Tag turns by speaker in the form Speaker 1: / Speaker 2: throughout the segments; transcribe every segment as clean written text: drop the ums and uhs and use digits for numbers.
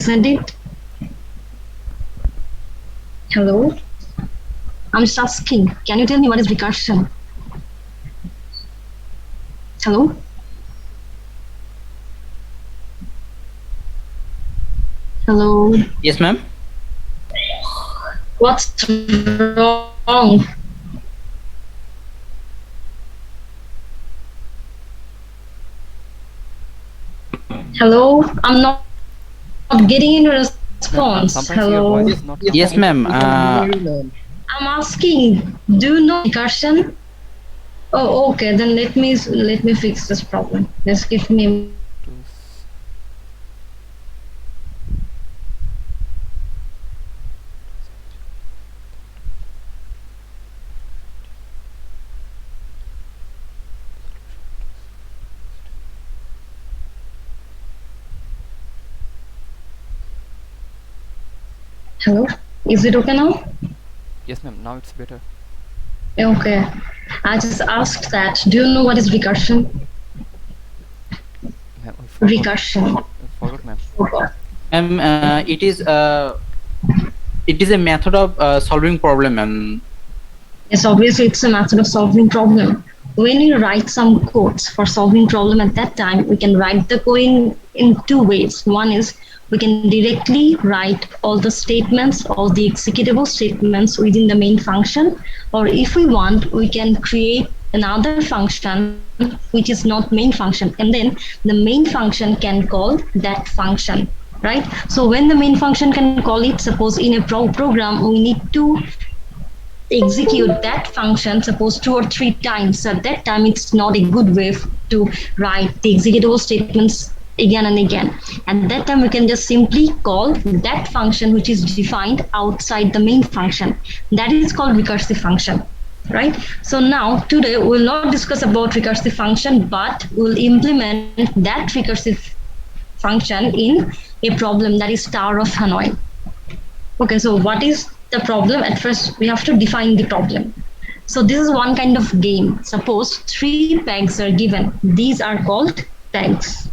Speaker 1: Isn't it? Hello? I'm just asking. Can you tell me what is recursion? Hello? Hello?
Speaker 2: Yes, ma'am.
Speaker 1: What's wrong? Hello? I'm not getting any response. Hello?
Speaker 3: Sometimes your voice is not
Speaker 2: Yes,
Speaker 3: coming.
Speaker 2: ma'am.
Speaker 1: I'm asking. Do you know recursion? Oh, okay. Then let me fix this problem. Just give me a minute.
Speaker 3: To s-
Speaker 1: Hello? Is it okay now?
Speaker 3: Yes, ma'am. Now it's better.
Speaker 1: Okay. I just asked that. Do you know what is recursion?
Speaker 3: Ma'am, we forgot.
Speaker 1: Recursion.
Speaker 3: We forgot, ma'am.
Speaker 1: Forgot.
Speaker 2: Ma'am, it is a method of solving problem, ma'am.
Speaker 1: Yes, obviously it's a method of solving problem. When you write some codes for solving problem at that time, we can write the code in two ways. One is we can directly write all the statements, all the executable statements within the main function, or if we want, we can create another function which is not main function, and then the main function can call that function, right? So when the main function can call it, suppose in a program we need to execute that function suppose 2 or 3 times. So at that time it's not a good way to write the executable statements again and again. At that time we can just simply call that function which is defined outside the main function. That is called recursive function, right? So now today we will not discuss about recursive function, but we will implement that recursive function in a problem, that is Tower of Hanoi. Okay, so what is the problem? At first, we have to define the problem. So this is one kind of game. Suppose 3 pegs are given. These are called pegs.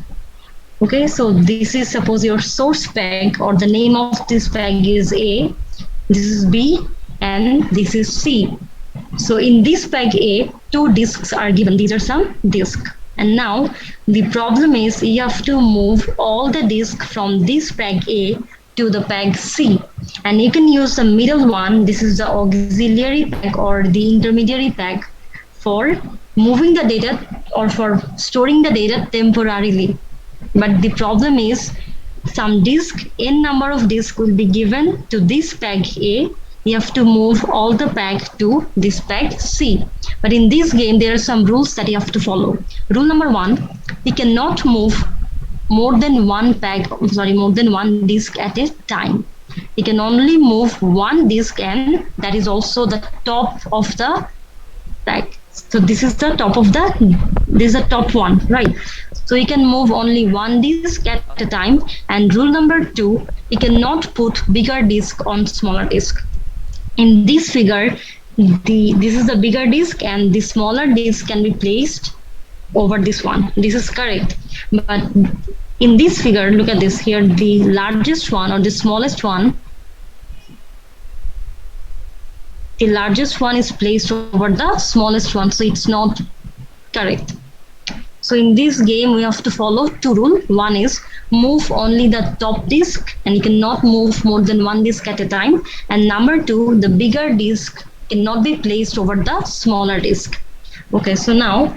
Speaker 1: Okay, so this is suppose your source peg, or the name of this peg is A, this is B, and this is C. So in this peg A, 2 disks are given. These are some disks. And now the problem is you have to move all the disks from this peg A to the peg C. And you can use the middle one. This is the auxiliary peg or the intermediary peg for moving the data or for storing the data temporarily. But the problem is some disk, n number of disks will be given to this peg A. You have to move all the peg to this peg C. But in this game, there are some rules that you have to follow. Rule number one, you cannot move more than one disk at a time. You can only move one disk, and that is also the top of the peg. So this is the top one, right? So you can move only one disk at a time. And rule number two, you cannot put bigger disk on smaller disk. In this figure, this is the bigger disk and the smaller disk can be placed over this one. This is correct. But in this figure, look at this here, the largest one or the smallest one, the largest one is placed over the smallest one, so it's not correct. So in this game, we have to follow two rules. One is move only the top disk, and you cannot move more than one disk at a time. And number two, the bigger disk cannot be placed over the smaller disk. Okay, so now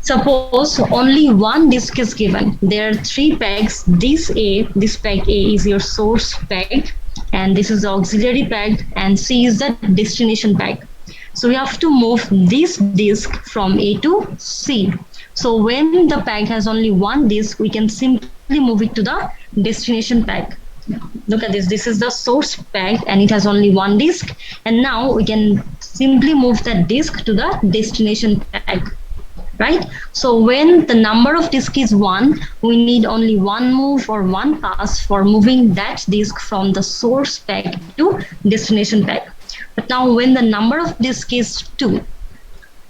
Speaker 1: suppose only one disk is given. There are 3 pegs. This peg A is your source peg, and this is the auxiliary peg, and C is the destination peg. So we have to move this disk from A to C. So when the peg has only one disk, we can simply move it to the destination peg. Look at this. This is the source peg and it has only one disk. And now we can simply move that disk to the destination peg. Right? So when the number of disk is 1, we need only one move or one pass for moving that disk from the source peg to destination peg. But now when the number of disk is 2,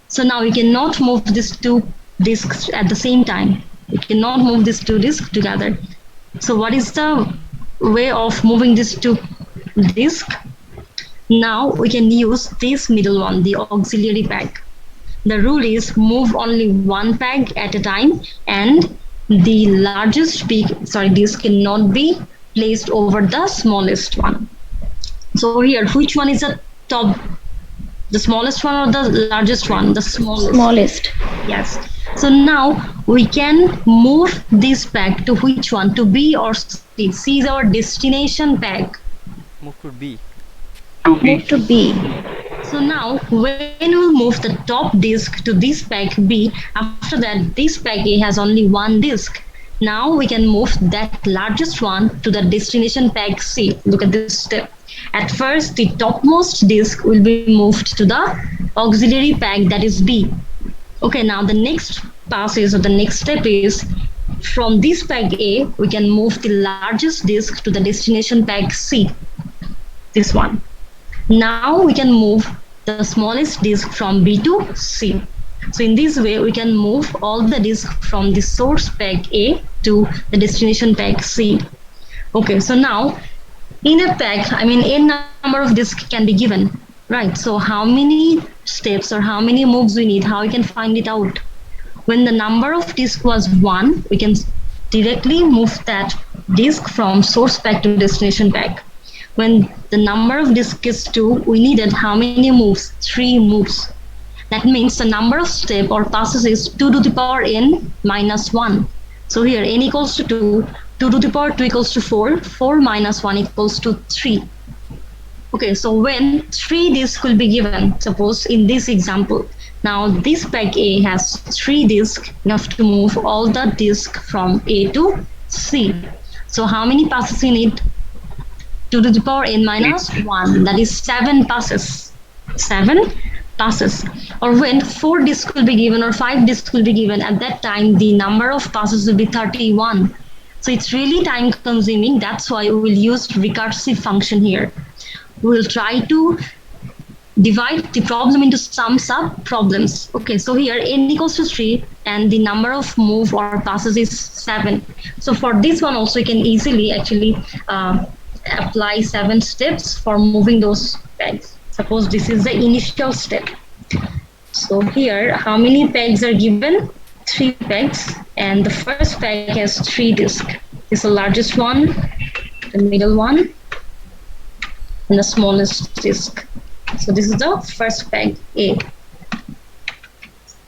Speaker 1: so now we cannot move these 2 disks at the same time. We cannot move these 2 disks together. So what is the way of moving this to disk. Now we can use this middle one, the auxiliary peg. The rule is move only one peg at a time, and the largest disk cannot be placed over the smallest one. So here, which one is the top? The smallest one or the largest one? The smallest.
Speaker 4: Smallest.
Speaker 1: Yes. So now we can move this peg to which one? To B or C? C is our destination peg.
Speaker 3: Move to B.
Speaker 4: Move to B.
Speaker 1: So now when we move the top disk to this peg B, after that this peg A has only one disk. Now we can move that largest one to the destination peg C. Look at this step. At first, the topmost disk will be moved to the auxiliary peg, that is B. Okay, now the next pass is, or the next step is, from this peg A, we can move the largest disk to the destination peg C, this one. Now we can move the smallest disk from B to C. So in this way, we can move all the disks from the source peg A to the destination peg C. Okay, so now in a peg, n number of disks can be given, right? So how many steps or how many moves we need, how we can find it out? When the number of disks was 1, we can directly move that disk from source peg to destination peg. When the number of disks is 2, we needed how many moves? 3 moves. That means the number of steps or passes is 2 to the power n minus 1. So here n equals to 2, 2 to the power 2 equals to 4, 4 minus 1 equals to 3. Okay, so when 3 disks will be given, suppose in this example, now this peg A has 3 disks, you have to move all the disks from A to C. So how many passes you need? 2 to the power n minus 1, that is 7 passes. 7 passes. Or when 4 disks will be given or 5 disks will be given, at that time the number of passes will be 31. So it's really time consuming. That's why we will use recursive function here. We will try to divide the problem into some sub problems. Okay, so here n equals to 3 and the number of move or passes is 7. So for this one also you can easily actually apply 7 steps for moving those pegs. Suppose this is the initial step. So here, how many pegs are given? 3 pegs, and the first peg has 3 disks. This is the largest one, the middle one, and the smallest disk. So this is the first peg, A.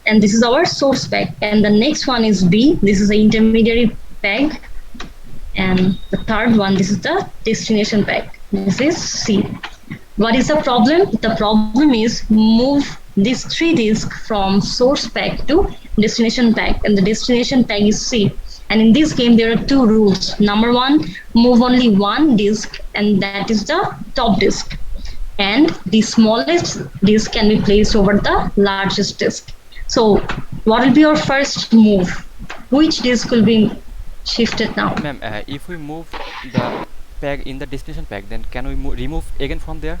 Speaker 1: And this is our source peg. And the next one is B. This is the intermediary peg. And the third one, this is the destination peg. This is C. What is the problem? The problem is move these 3 disks from source peg to destination peg, and the destination peg is C. And in this game, there are 2 rules. Number 1, move only 1 disk, and that is the top disk. And the smallest disk can be placed over the largest disk. So what will be your first move? Which disk will be shifted now?
Speaker 3: Ma'am, if we move the peg in the destination peg, then can we remove again from there?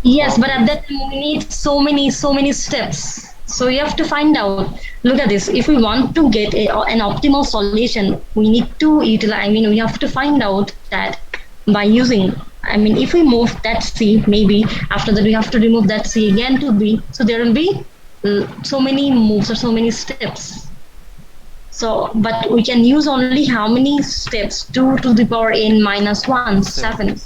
Speaker 1: Yes, but at that time we need so many steps. So you have to find out. Look at this. If we want to get an optimal solution, we need to utilize. We have to find out that by using. If we move that C, maybe after that we have to remove that C again to B. So there will be so many moves or so many steps. So, but we can use only how many steps? 2 to the power n minus 1, 7.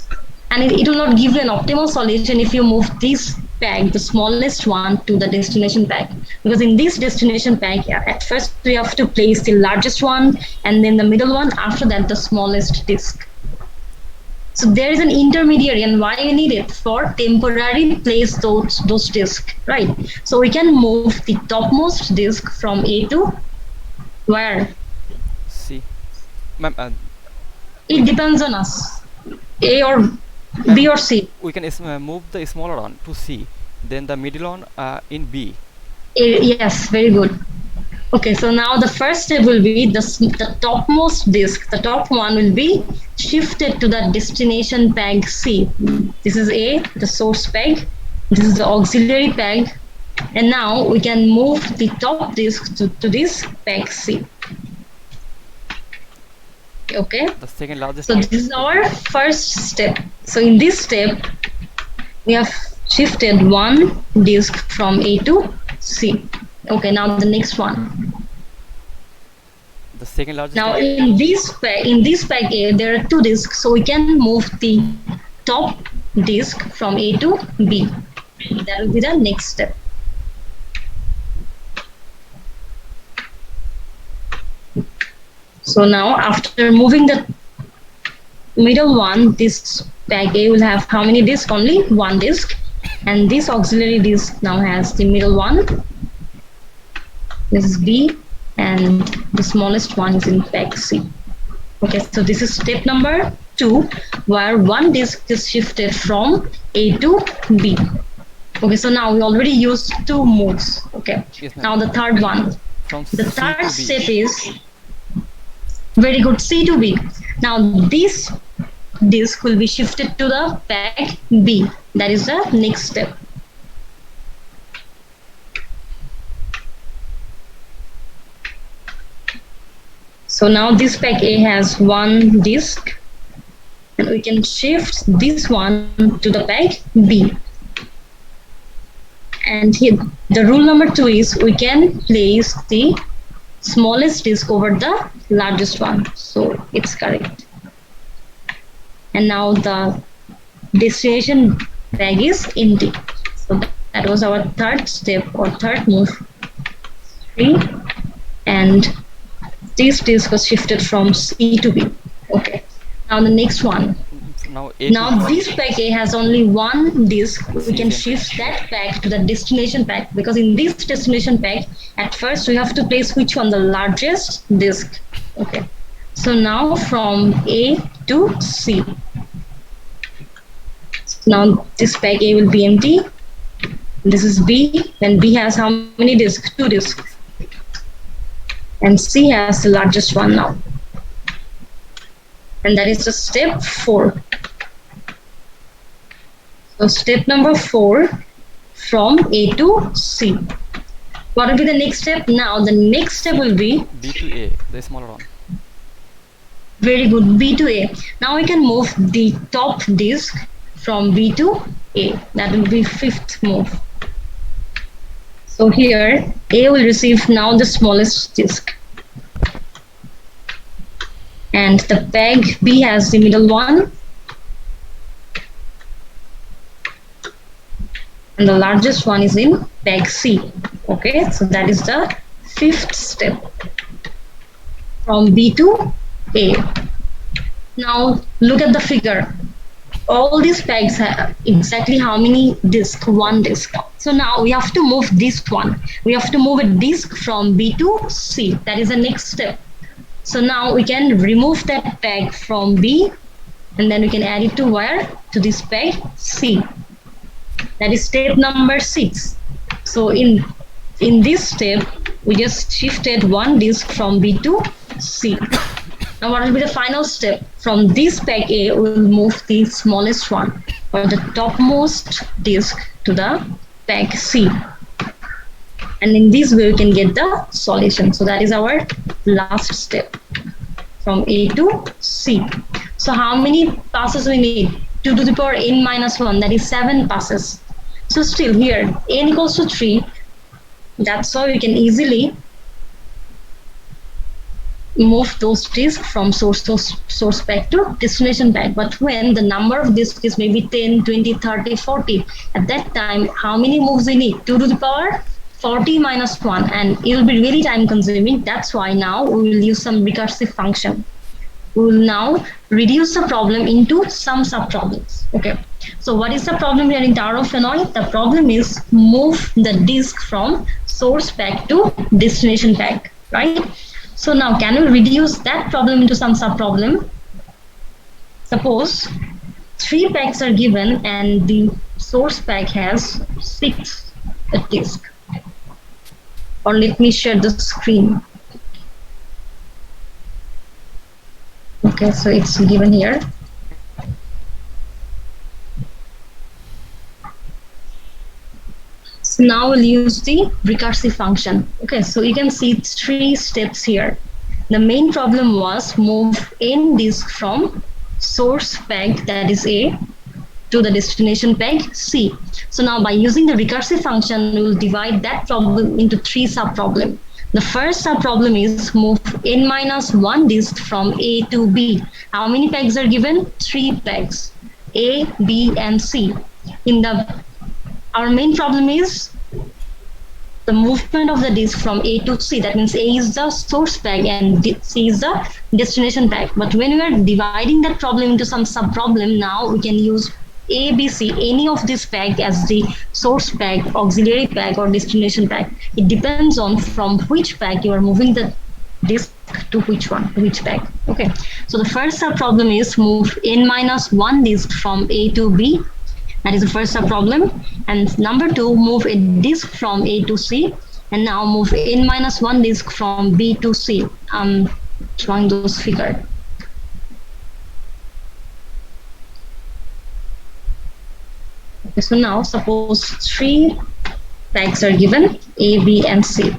Speaker 1: And it will not give you an optimal solution if you move this peg, the smallest one, to the destination peg. Because in this destination peg, at first we have to place the largest one and then the middle one, after that the smallest disk. So there is an intermediary, and why we need it? For temporary place those disks, right? So we can move the topmost disk from A to where?
Speaker 3: C. Ma'am,
Speaker 1: It depends on us. A or B or C.
Speaker 3: we can move the smaller one to C, then the middle one in B.
Speaker 1: Yes, very good. Okay, so now the first step will be the topmost disk. The top one will be shifted to the destination peg C. This is A, the source peg. This is the auxiliary peg. And now we can move the top disk to this peg C. Okay,
Speaker 3: The second largest
Speaker 1: so
Speaker 3: one.
Speaker 1: this is our first step. So in this step, we have shifted one disk from A to C. Okay, now the next one.
Speaker 3: The second largest
Speaker 1: Now
Speaker 3: one.
Speaker 1: in this pack A, there are two disks, so we can move the top disk from A to B. That will be the next step. So now after moving the middle one, this pack A will have how many disks? Only one disk. And this auxiliary disk now has the middle one. This is B, and the smallest one is in pack C. Okay, so this is step number 2, where one disk is shifted from A to B. Okay, so now we already used 2 moves. Okay,
Speaker 3: Yes, ma'am.
Speaker 1: now the third one.
Speaker 3: From
Speaker 1: The
Speaker 3: C
Speaker 1: third
Speaker 3: to B.
Speaker 1: step is very good, C to B. Now this disk will be shifted to the pack B. That is the next step. So now this pack A has one disk, and we can shift this one to the pack B. And here the rule number 2 is we can place the smallest disk over the largest one, so it's correct. And now the destination bag is empty. So that was our third step or third move. 3, and this disk was shifted from C to B. Okay. Now the next one.
Speaker 3: Now A
Speaker 1: Now
Speaker 3: to
Speaker 1: this pack A has only one disk. We can
Speaker 3: then
Speaker 1: shift that pack to the destination pack, because in this destination pack, at first we have to place which one, the largest disk. Okay. So now from A to C. Now this pack A will be empty. This is B, and B has how many disks? 2 disks. And C has the largest one now. And that is the step 4. So step number 4, from A to C. What will be the next step? Now the next step will be
Speaker 3: B to A, the smaller one.
Speaker 1: very good, B to A. Now we can move the top disk from B to A. That will be 5th move. So here A will receive now the smallest disk. And the pack B has the middle one. And the largest one is in pack C. Okay, so that is the 5th step, from B to A. Now look at the figure. All these packs have exactly how many disks? 1 disk. So now we have to move this one. We have to move a disk from B to C. That is the next step. So now we can remove that pack from B, and then we can add it to where? To this pack C. That is step number 6. So in this step, we just shifted one disk from B to C. Now what will be the final step? From this pack A, we will move the smallest one, or the topmost disk, to the pack C. And in this way, we can get the solution. So that is our last step, from A to C. So how many passes we need? 2 to the power n minus 1, that is 7 passes. So still here, n equals to 3. That's why we can easily move those disks from source pack to destination pack. But when the number of disks is maybe 10, 20, 30, 40, at that time, how many moves we need? 2 to the power 40 minus 1, and it will be really time consuming. That's why now we will use some recursive function. We will now reduce the problem into some subproblems. Okay. So what is the problem here in Tower of Hanoi? The problem is move the disk from source pack to destination pack, right? So now can we reduce that problem into some subproblem? Suppose 3 packs are given and the source pack has 6 disks. Or let me share the screen. Okay, so it's given here. So now we'll use the recursive function. Okay, so you can see 3 steps here. The main problem was move n disk from source peg, that is A, to the destination peg C. So now by using the recursive function, we will divide that problem into 3 sub-problems. The first sub-problem is move n minus 1 disk from A to B. How many pegs are given? 3 pegs, A, B, and C. Our main problem is the movement of the disk from A to C. That means A is the source peg and C is the destination peg. But when we are dividing that problem into some sub-problem, now we can use A, B, C, any of this peg as the source peg, auxiliary peg, or destination peg. It depends on from which peg you are moving the disk to which peg. Okay, so the first sub-problem is move n minus 1 disk from A to B. That is the first sub-problem. And number 2, move a disk from A to C. And now move n minus 1 disk from B to C. I'm drawing those figures. Okay, so now suppose 3 pegs are given, A, B, and C.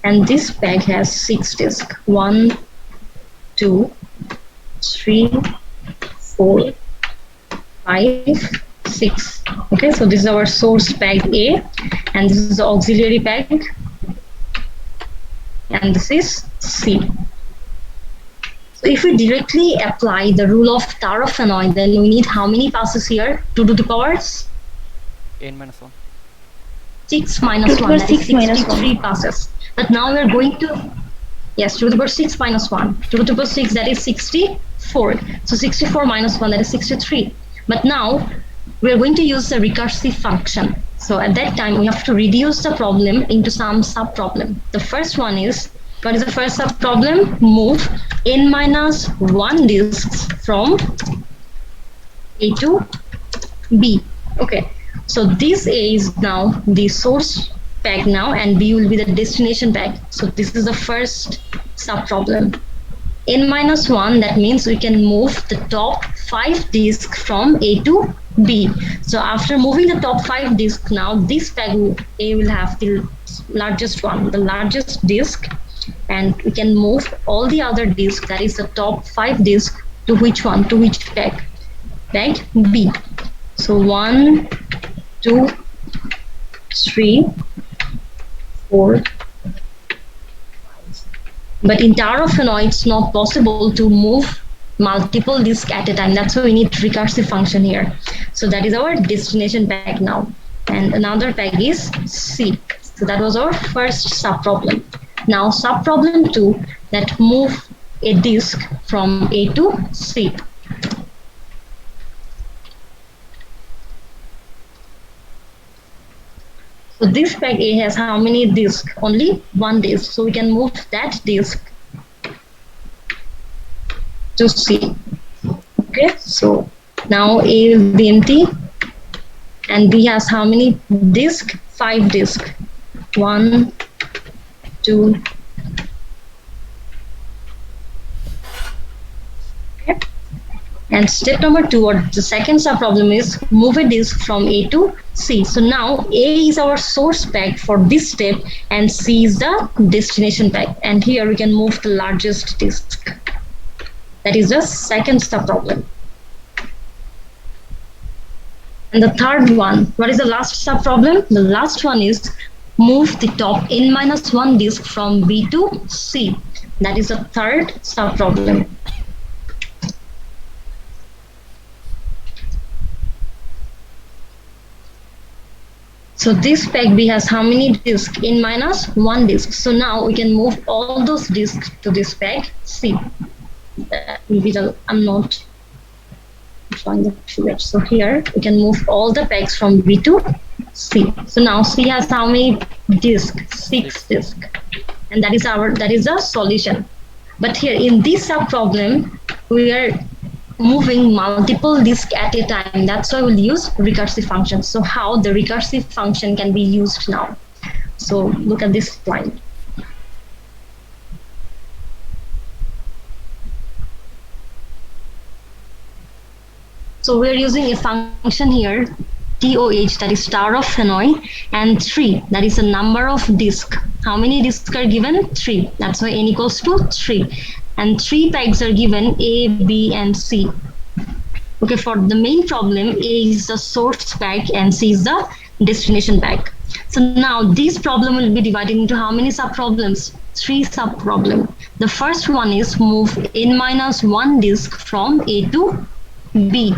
Speaker 1: And this peg has 6 disks. 1, 2, 3, 4, 5, 6. Okay, so this is our source peg A, and this is the auxiliary peg, and this is C. So if we directly apply the rule of Tarrant-Fennoy, then we need how many passes here? 2 to the powers?
Speaker 3: n minus 1.
Speaker 1: 6 minus 1, that is
Speaker 4: 6 minus
Speaker 1: 63 passes. But now we are going to, yes, 2 to the power 6 minus 1. 2 to the power 6, that is 64. So 64 minus 1, that is 63. But now we are going to use the recursive function. So at that time, we have to reduce the problem into some sub-problem. The first one is, what is the first sub-problem? Move n minus 1 disks from A to B. Okay, so this A is now the source peg now, and B will be the destination peg. So this is the first sub-problem. N minus 1, that means we can move the top 5 disks from A to B. So after moving the top 5 disks, now this peg A will have the largest one, the largest disk, and we can move all the other disks, that is the top 5 disks, to which one? To which peg? Peg B. So 1, 2, 3, 4. But in Tarrant-Fennoy, it's not possible to move multiple disks at a time. That's why we need recursive function here. So that is our destination peg now. And another peg is C. So that was our first sub-problem. Now sub-problem 2, that move a disk from A to C. So this peg A has how many disks? Only 1 disk. So we can move that disk to C. Okay, so now A will be empty, and B has how many disks? 5 disks. 1, 2. Okay. And step number 2, or the second sub-problem, is move a disk from A to C. So now A is our source peg for this step, and C is the destination peg. And here we can move the largest disk. That is the second sub-problem. And the third one, what is the last sub-problem? The last one is move the top n minus 1 disk from B to C. That is the third sub-problem. So this peg B has how many disks? N minus 1 disk. So now we can move all those disks to this peg C. That will be the, I'm not drawing the figure. So here we can move all the pegs from B to C. So now C has how many disks? 6 disks. And that is the solution. But here in this sub-problem, we are moving multiple disks at a time. That's why we'll use recursive functions. So how the recursive function can be used now? So look at this slide. So we're using a function here, TOH, that is Tarrant-Fennoy, and 3, that is the number of disks. How many discs are given? 3. That's why n equals to 3. And 3 pegs are given, A, B, and C. Okay, for the main problem, A is the source peg and C is the destination peg. So now this problem will be divided into how many sub-problems? 3 sub-problems. The first one is move n-1 disk from A to B.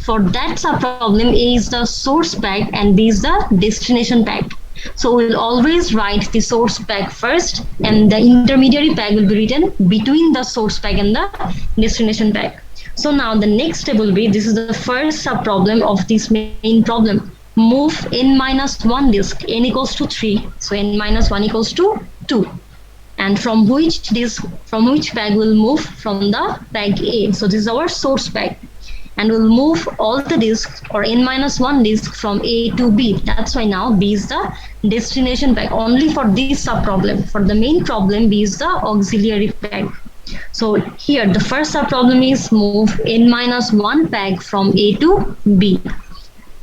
Speaker 1: For that sub-problem, A is the source peg and B is the destination peg. So we'll always write the source peg first and the intermediary peg will be written between the source peg and the destination peg. So now the next step will be, this is the first sub-problem of this main problem. Move n-1 disk, n equals to 3, so n-1 equals to 2. And from which disk, from which peg will move? From the peg A. So this is our source peg. And we'll move all the disks or n-1 disk from A to B. That's why now B is the destination peg only for this sub-problem. For the main problem, B is the auxiliary peg. So here the first sub-problem is move n-1 peg from A to B.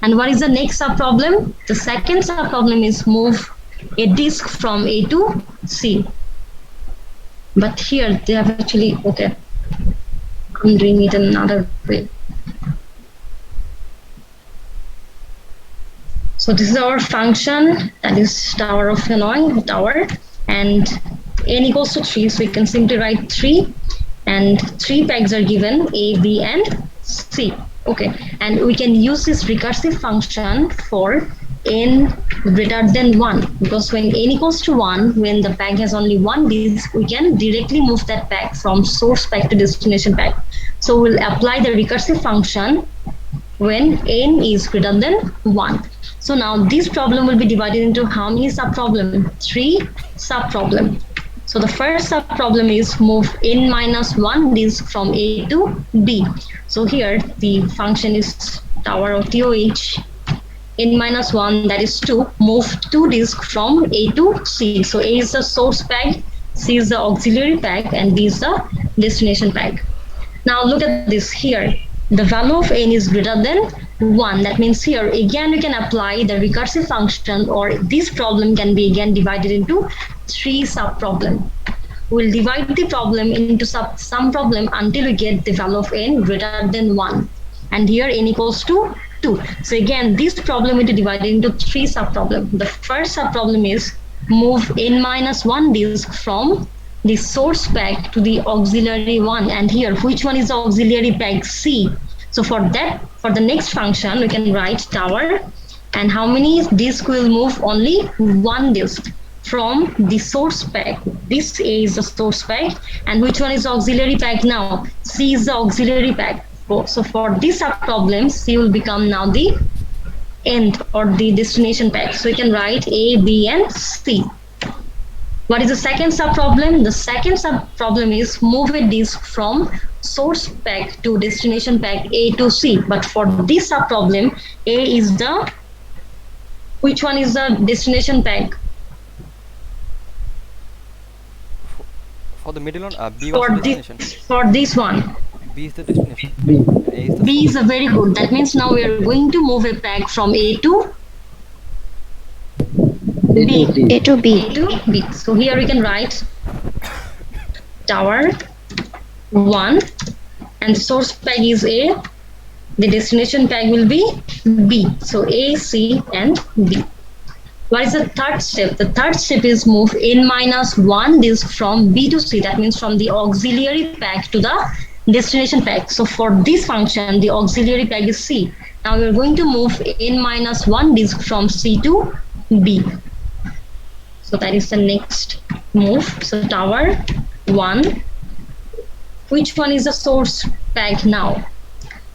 Speaker 1: And what is the next sub-problem? The second sub-problem is move a disk from A to C. But here they have actually, okay, I'm doing it another way. So this is our function, that is tower of Hanoi, tower, and n equals to 3, so we can simply write 3, and 3 pegs are given, A, B, and C. Okay, and we can use this recursive function for n greater than 1, because when n equals to 1, when the peg has only one disk, we can directly move that peg from source peg to destination peg. So we'll apply the recursive function when n is greater than 1. So now this problem will be divided into how many sub-problems? 3 sub-problems. So the first sub-problem is move n-1 disk from A to B. So here the function is tower of TOH, n-1, that is 2, move 2 disks from A to C. So A is the source peg, C is the auxiliary peg, and B is the destination peg. Now look at this here. The value of n is greater than 1. That means here again we can apply the recursive function, or this problem can be again divided into 3 sub-problems. We'll divide the problem into some problem until we get the value of n greater than 1. And here n equals to 2. So again this problem will be divided into 3 sub-problems. The first sub-problem is move n-1 disk from the source peg to the auxiliary one, and here which one is the auxiliary peg? C. So for that, for the next function we can write tower, and how many disks will move? Only 1 disk from the source peg. This A is the source peg, and which one is the auxiliary peg now? C is the auxiliary peg. So for this sub-problem, C will become now the end or the destination peg. So we can write A, B, and C. What is the second sub-problem? The second sub-problem is move a disk from source peg to destination peg A to C. But for this sub-problem, A is the, which one is the destination peg?
Speaker 3: For the middle one, B was the destination.
Speaker 1: For this one,
Speaker 3: B is the destination.
Speaker 1: B is a very good. That means now we are going to move a peg from A to B.
Speaker 4: A to B.
Speaker 1: A to B. So here we can write tower 1, and source peg is A. The destination peg will be B. So A, C, and B. What is the third step? The third step is move n-1 disk from B to C. That means from the auxiliary peg to the destination peg. So for this function, the auxiliary peg is C. Now we are going to move n-1 disk from C to B. So that is the next move. So tower 1. Which one is the source peg now?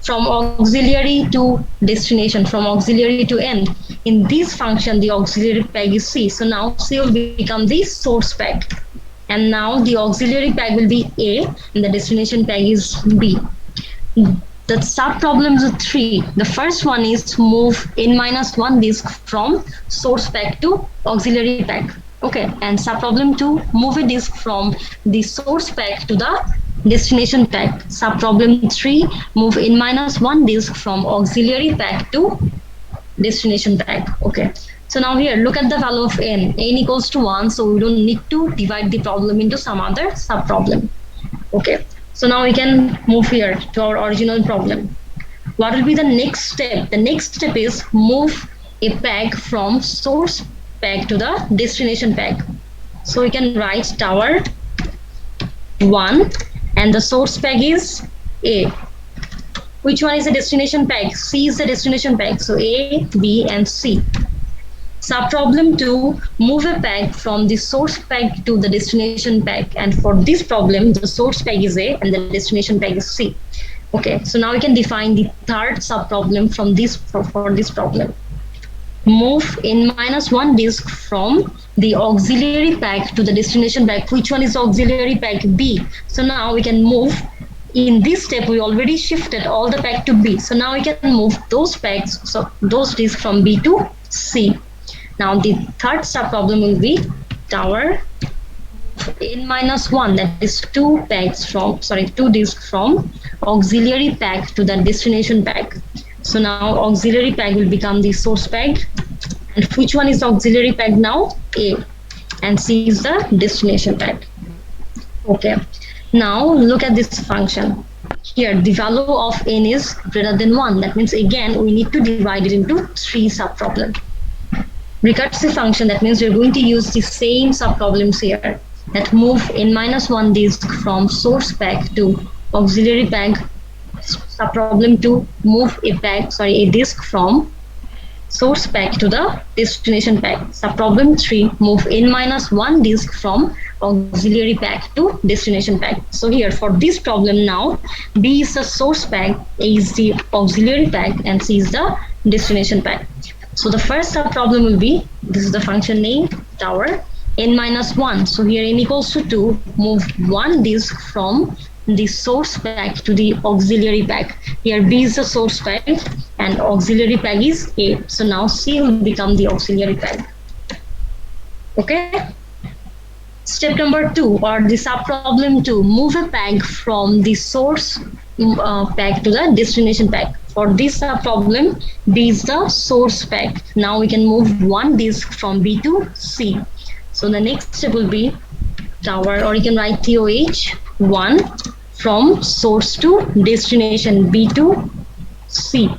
Speaker 1: From auxiliary to destination, from auxiliary to end. In this function, the auxiliary peg is C. So now C will become the source peg. And now the auxiliary peg will be A, and the destination peg is B. The sub-problems are 3. The first one is move n-1 disk from source peg to auxiliary peg. Okay, and sub-problem 2, move a disk from the source peg to the destination peg. Sub-problem 3, move n-1 disk from auxiliary peg to destination peg. Okay, So now here, look at the value of n. n equals to 1, so we don't need to divide the problem into some other sub-problem. Okay, so now we can move here to our original problem. What will be the next step? The next step is move a peg from source peg to the destination peg. So we can write tower 1 and the source peg is A. Which one is the destination peg? C is the destination peg. So A, B and C. Subproblem 2, move a peg from the source peg to the destination peg. And for this problem, the source peg is A and the destination peg is C. Okay, so now we can define the third subproblem from this for this problem. Move n-1 disk from the auxiliary peg to the destination peg. Which one is auxiliary peg? B. So now we can move. In this step, we already shifted all the peg to B. So now we can move those pegs, so those disks from B to C. Now the third subproblem will be tower n-1, that is two disks from auxiliary peg to the destination peg. So now auxiliary peg will become the source peg. And which one is auxiliary peg now? A. And C is the destination peg. Okay. Now look at this function. Here the value of n is greater than 1. That means again we need to divide it into 3 subproblems. Recursive function, that means we're going to use the same subproblems here. That move n-1 disk from source peg to auxiliary peg. Subproblem 2, move a disk from source peg to the destination peg. Subproblem 3, move n-1 disk from auxiliary peg to destination peg. So here for this problem now, B is the source peg, A is the auxiliary peg and C is the destination peg. So the first subproblem will be, this is the function name, tower n-1. So here n equals to 2, move one disk from the source peg to the auxiliary peg. Here B is the source peg and auxiliary peg is A. So now C will become the auxiliary peg. Okay. Step number 2, or the subproblem 2, move a peg from the source peg to the destination peg. For this subproblem, B is the source peg. Now we can move one disk from B to C. So the next step will be tower, or you can write TOH 1 from source to destination B to C.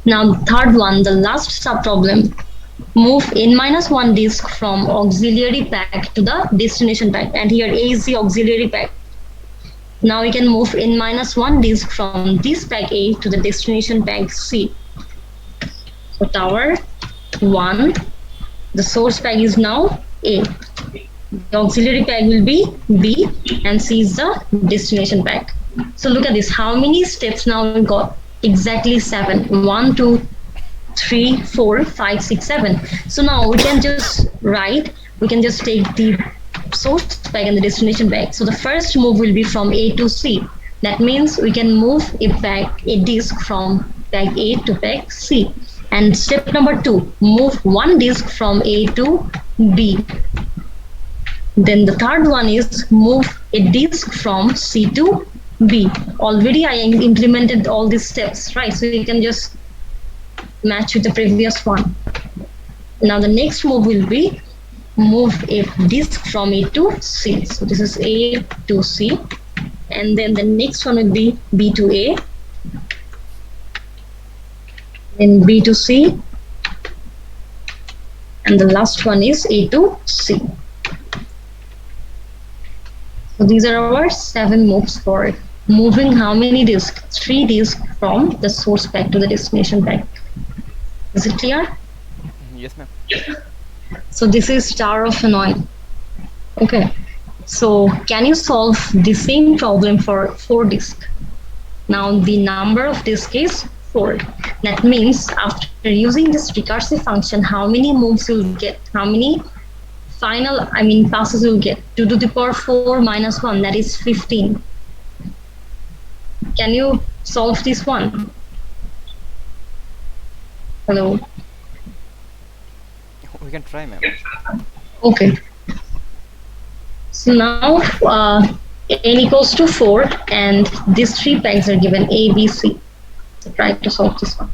Speaker 1: Now third one, the last subproblem, move n-1 disk from auxiliary peg to the destination peg. And here A is the auxiliary peg. Now we can move n-1 disk from this peg A to the destination peg C. So tower 1, the source peg is now A. The auxiliary peg will be B and C is the destination peg. So look at this, how many steps now we got? Exactly 7. 1, 2, 3, 4, 5, 6, 7. So now we can just write, we can just take the source peg and the destination peg. So the first move will be from A to C. That means we can move a disk from peg A to peg C. And step number 2, move one disk from A to B. Then the third one is move a disk from C to B. Already I implemented all these steps, right? So you can just match with the previous one. Now the next move will be move a disk from A to C. So this is A to C. And then the next one will be B to A. Then B to C. And the last one is A to C. So these are our 7 moves for moving how many disks? 3 disks from the source peg to the destination peg. Is it clear?
Speaker 3: Yes, ma'am.
Speaker 1: So this is tower of Hanoi. Okay. So can you solve the same problem for 4 disks? Now the number of disks is 4. That means after using this recursive function, how many moves you'll get? How many passes you'll get? 2 to the power 4 minus 1, that is 15. Can you solve this one? Hello?
Speaker 3: We can try, ma'am.
Speaker 1: Okay. So now n equals to 4 and these 3 pegs are given A, B, C. So try to solve this one.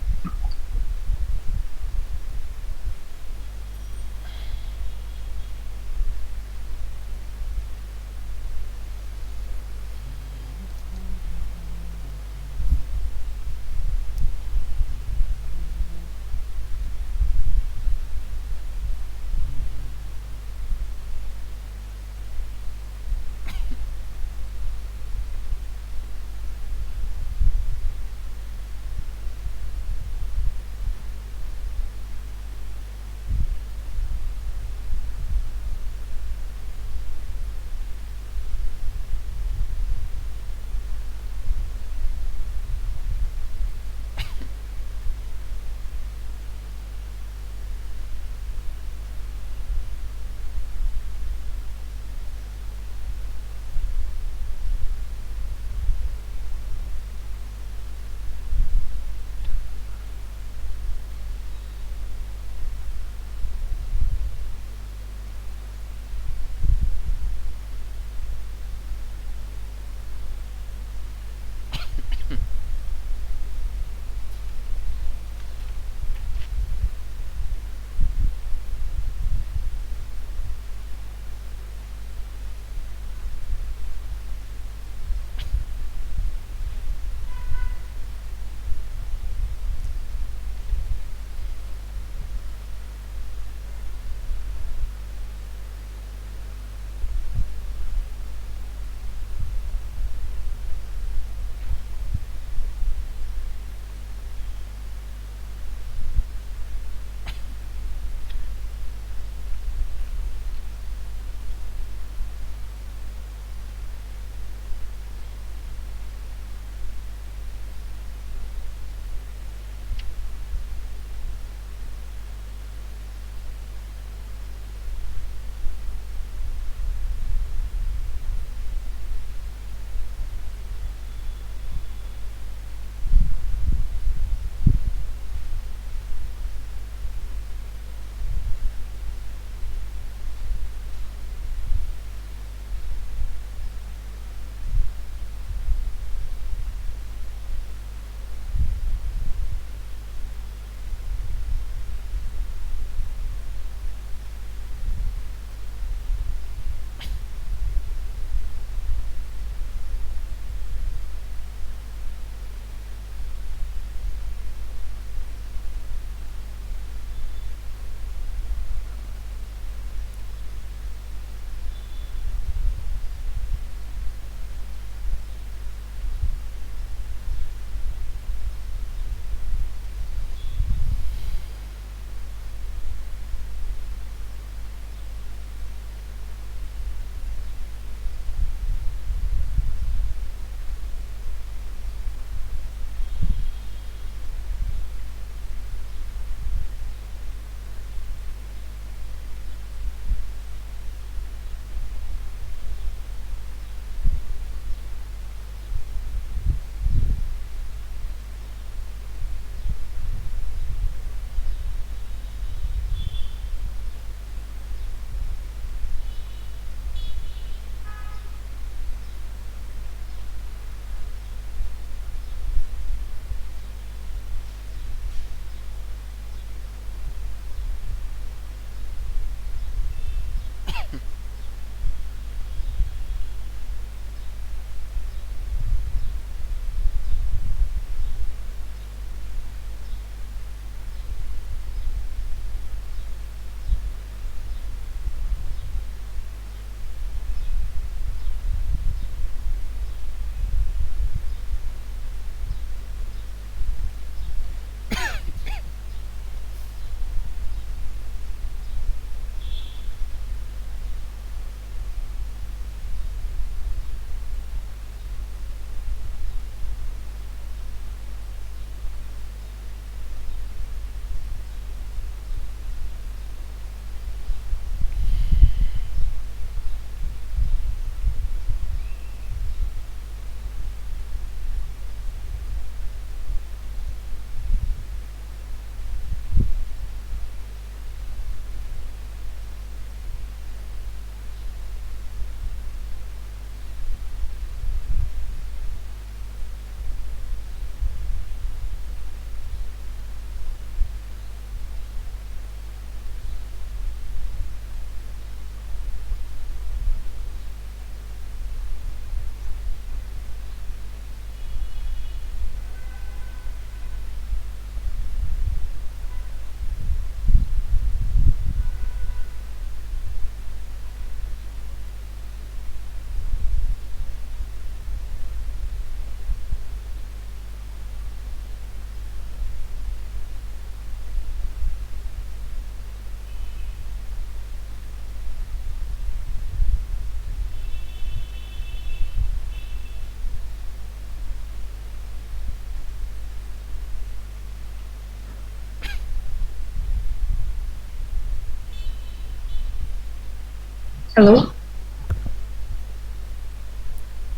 Speaker 1: Hello?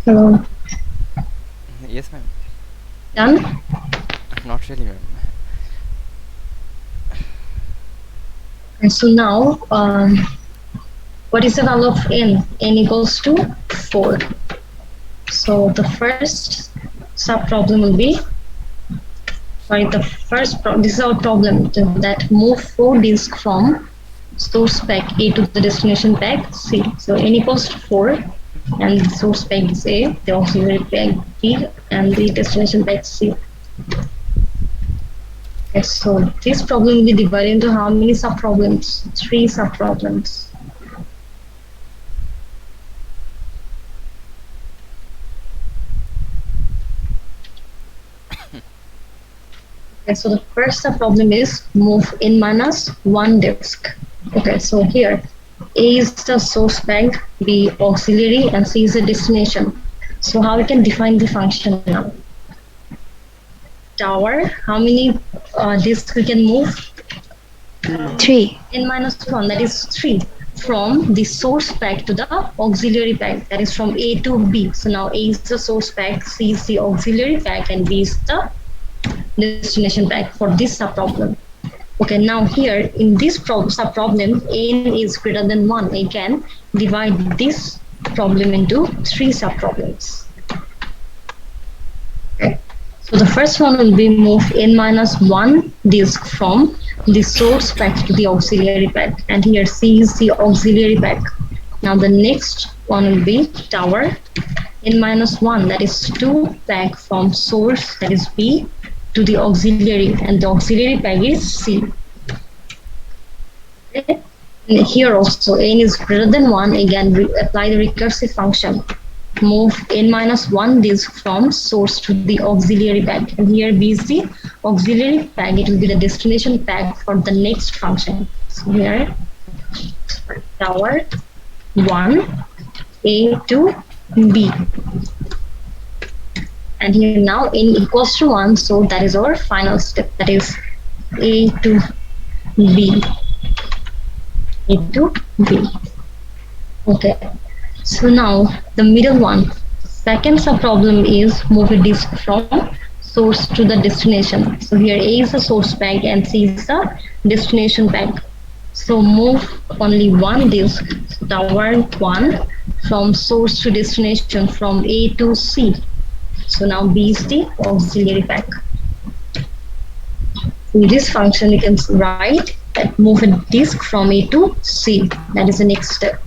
Speaker 1: Hello?
Speaker 3: Yes, ma'am.
Speaker 1: Done?
Speaker 3: Not really, ma'am.
Speaker 1: And so now, what is the value of n? N equals to 4. So the first sub-problem will be, this is our problem, that move 4 disks from source pack A to the destination pack C. So n equals to 4, and the source pack is A, the auxiliary pack B, and the destination pack C. Okay, so this problem will be divided into how many sub-problems? 3 sub-problems. Okay, so the first sub-problem is move n minus 1 disk. Okay, so here A is the source pack, B auxiliary, and C is the destination. So how we can define the function now? Tower, how many disks we can move?
Speaker 4: 3.
Speaker 1: N minus 1, that is 3, from the source pack to the auxiliary pack, that is from A to B. So now A is the source pack, C is the auxiliary pack, and B is the destination pack for this sub-problem. Okay, now here in this sub-problem, n is greater than 1. I can divide this problem into 3 sub-problems. Okay, so the first one will be move n minus 1 disk from the source pack to the auxiliary pack, and here C is the auxiliary pack. Now the next one will be tower n minus 1, that is 2 pack from source, that is B, to the auxiliary, and the auxiliary pack is C. Okay. And here also n is greater than 1, again apply the recursive function. Move n minus 1 disk from source to the auxiliary pack, and here B is the auxiliary pack, it will be the destination pack for the next function. So here tower 1 A to B, and here now n equals to 1, so that is our final step, that is A to B. A to B. Okay, so now the middle one, second sub-problem is move a disk from source to the destination. So here A is the source pack and C is the destination pack. So move only one disk, so tower 1, from source to destination from A to C. So now B is the auxiliary pack. In this function, you can write that move a disk from A to C. That is the next step.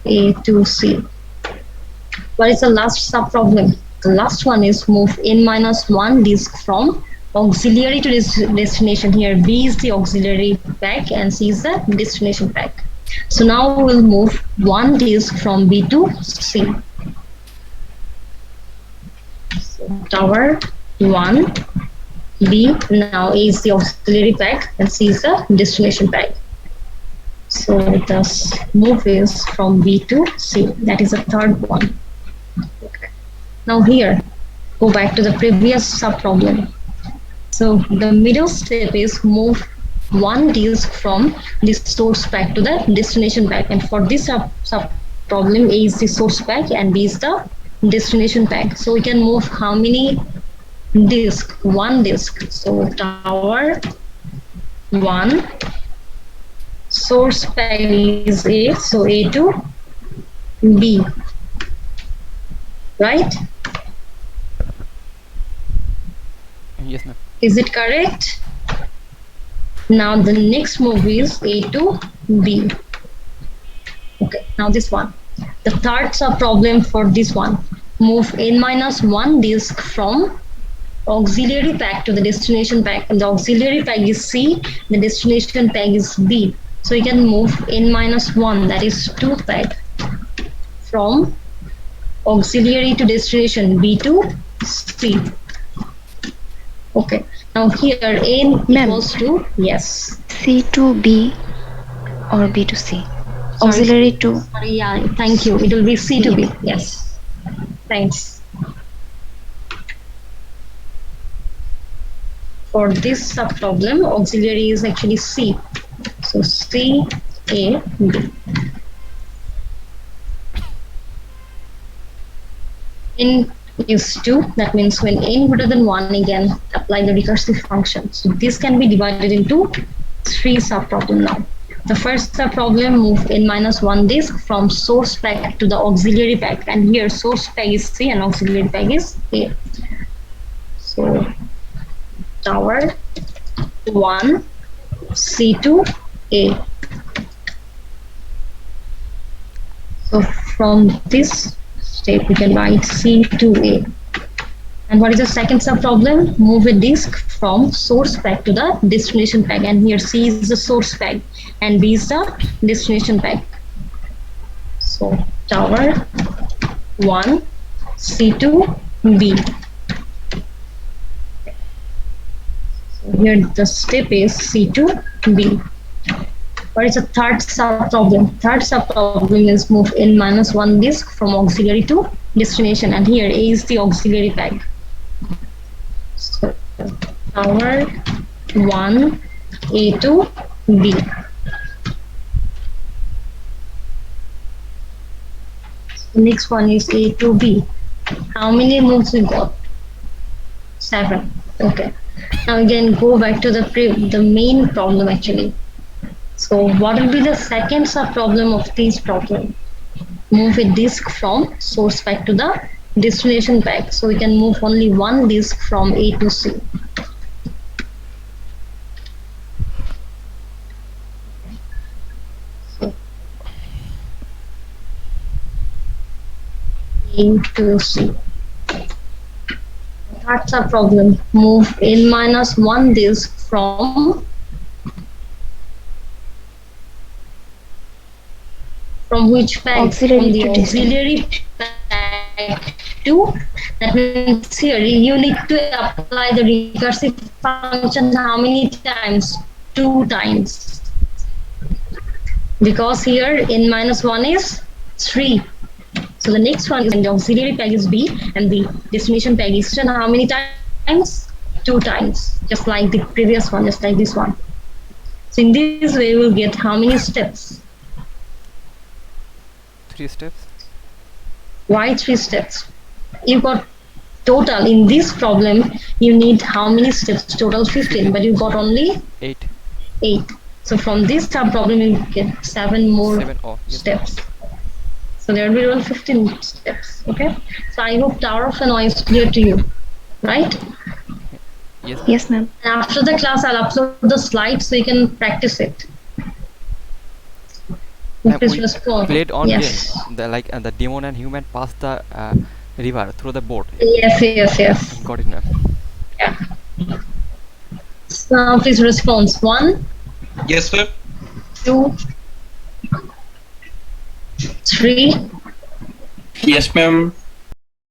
Speaker 1: A to C. What is the last sub-problem? The last one is move n minus 1 disk from auxiliary to destination. Here B is the auxiliary pack and C is the destination pack. So now we will move one disk from B to C. So tower 1, B, now A is the auxiliary pack and C is the destination pack. So the move is from B to C. That is the third one. Okay. Now here, go back to the previous sub-problem. So the middle step is move one disk from the source pack to the destination pack. And for this sub-problem, A is the source pack and B is the destination pack. So we can move how many disk? One disk. So tower 1, source pack is A, so A to B, right?
Speaker 3: Yes, ma'am.
Speaker 1: Is it correct? Now the next move is A to B. Okay, now this one. The third sub-problem for this one. Move n minus 1 disk from auxiliary pack to the destination pack, and the auxiliary pack is C, the destination pack is B. So you can move n minus 1, that is 2 pack, from auxiliary to destination B to C. Okay, now here n equals to, yes.
Speaker 4: C to B or B to C?
Speaker 1: Sorry.
Speaker 4: Auxiliary to.
Speaker 1: Sorry, yeah, thank you. It will be C to B, yes. Thanks. For this sub-problem, auxiliary is actually C. So C, A, B. n is 2, that means when n greater than 1, again apply the recursive function. So this can be divided into 3 subproblem now. The first subproblem, move n minus 1 disk from source pack to the auxiliary pack, and here source pack is C and auxiliary pack is A. So tower 1 C2 A. So from this step we can write C2A. And what is the second subproblem? Move a disk from source pack to the destination pack, and here C is the source pack and B is the destination pack. So tower 1 C2 B. So here the step is C2 B. What is the third subproblem? Third subproblem is move n minus 1 disk from auxiliary to destination, and here A is the auxiliary pack. So tower 1 A2 B. The next one is A2 B. How many moves we got? 7. Okay. Now again go back to the main problem actually. So what will be the second subproblem of this problem? Move a disk from source pack to the destination pack. So we can move only one disk from A to C. So A to C. Third subproblem, move n minus 1 disk from which pack?
Speaker 4: Auxiliary
Speaker 1: from the
Speaker 4: to
Speaker 1: auxiliary pack to, that means here you need to apply the recursive function how many times? 2 times. Because here n minus 1 is 3. So the next one is the auxiliary pack is B and the destination pack is C. How many times? 2 times. Just like the previous one, just like this one. So in this way we'll get how many steps?
Speaker 3: 3 steps.
Speaker 1: Why 3 steps? You got total in this problem you need how many steps? Total 15, but you got only
Speaker 3: 8.
Speaker 1: 8. So from this subproblem you get 7 more
Speaker 3: 7. Oh, yes.
Speaker 1: steps. So there will be around 15 steps. Okay. So I hope Tower of Hanoi is clear to you, right?
Speaker 3: Yes.
Speaker 4: Yes, ma'am.
Speaker 1: And after the class I'll upload the slides so you can practice it. Please
Speaker 3: We
Speaker 1: respond.
Speaker 3: played on
Speaker 1: Yes.
Speaker 3: game. The demon and human passed the river through the boat.
Speaker 1: Yes.
Speaker 3: Got it now.
Speaker 1: Yeah. So now please respond. 1,
Speaker 5: Yes, ma'am.
Speaker 1: 2, 3,
Speaker 5: Yes, ma'am.